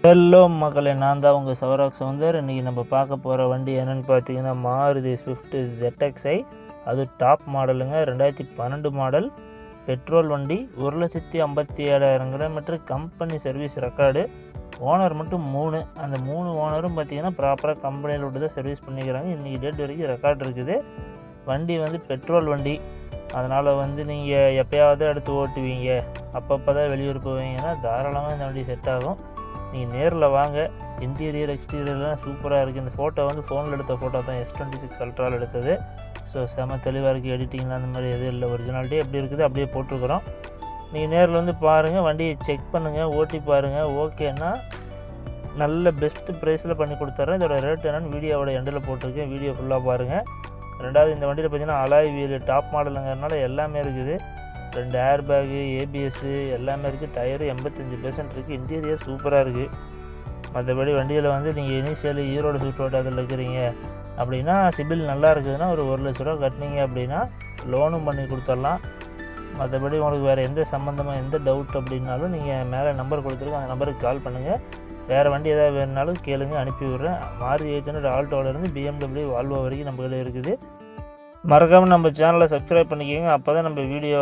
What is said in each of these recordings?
Hello மக்களே, நான் தான் உங்கள் சௌராக் சௌந்தர். இன்றைக்கி நம்ம பார்க்க போகிற வண்டி என்னென்னு பார்த்தீங்கன்னா மாருதி ஸ்விஃப்ட் ZXi. அது டாப் மாடலுங்க, 2012 மாடல் பெட்ரோல் வண்டி. 1,57,000 kilometre company service record. Owner மட்டும் 3. அந்த 3 ஓனரும் பார்த்தீங்கன்னா ப்ராப்பராக கம்பெனியில் விட்டு தான் சர்வீஸ் பண்ணிக்கிறாங்க. இன்றைக்கி டேட் வரைக்கும் ரெக்கார்டு இருக்குது. வண்டி பெட்ரோல் வண்டி, அதனால் நீங்கள் எப்போயாவது எடுத்து ஓட்டுவீங்க, அப்பப்போ தான் வெளியூர் போவீங்கன்னா தாராளமாக இந்த வண்டி செட் ஆகும். நீங்கள் நேரில் வாங்க. இன்டீரியர் எக்ஸ்டீரியர்லாம் சூப்பராக இருக்குது. இந்த ஃபோட்டோ ஃபோனில் எடுத்த ஃபோட்டோ தான், S26 அல்ட்ராவில் எடுத்தது. ஸோ செம தெளிவாக இருக்குது. எடிட்டிங்லாம் அந்த மாதிரி எதுவும் இல்லை, ஒரிஜினாலிட்டி எப்படி இருக்குது அப்படியே போட்டிருக்கிறோம். நீங்கள் நேரில் பாருங்கள், வண்டியை செக் பண்ணுங்கள், ஓட்டி பாருங்கள். ஓகேன்னா நல்ல பெஸ்ட்டு ப்ரைஸில் பண்ணி கொடுத்துட்றேன். இதோட ரேட் என்னென்னு வீடியோவோட எண்டில் போட்டிருக்கேன், வீடியோ ஃபுல்லாக பாருங்கள். ரெண்டாவது, இந்த வண்டியில் பார்த்தீங்கன்னா அலாய் வீல் டாப் மாடலுங்கிறதுனால எல்லாமே இருக்குது. 2 ஏர் பேகு, ABS எல்லாமே இருக்குது. டயரு 85% இருக்குது. இன்டீரியர் சூப்பராக இருக்குது. மற்றபடி வண்டியில் நீங்கள் இனிஷியல் ஈரோடு சூட்டோட அதில் இருக்கிறீங்க அப்படின்னா, சிபில் நல்லா இருக்குதுன்னா ஒரு 1 லட்ச ரூபா கட்டினீங்க அப்படின்னா லோனும் பண்ணி கொடுத்துடலாம். மற்றபடி உங்களுக்கு வேறு எந்த சம்மந்தமாக எந்த டவுட் அப்படின்னாலும் நீங்கள் மேலே நம்பர் கொடுத்துருக்கோம், அந்த நம்பருக்கு கால் பண்ணுங்கள். வேறு வண்டி எதாவது வேணுனாலும் கேளுங்க, அனுப்பி விட்றேன். மாருதி 800 ஆல்டோவிலேருந்து BMW வால்வோ வரைக்கும் நம்மகிட்ட இருக்குது. மறக்காமல் நம்ம சேனலை சப்ஸ்கிரைப் பண்ணிக்கோங்க. அப்போ தான் நம்ம வீடியோ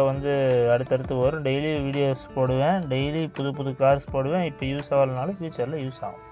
அடுத்தடுத்து வரும். டெய்லி வீடியோஸ் போடுவேன், டெய்லி புது புது கார்ஸ் போடுவேன். இப்போ யூஸ் ஆகலனாலும் ஃப்யூச்சரில் யூஸ் ஆகும்.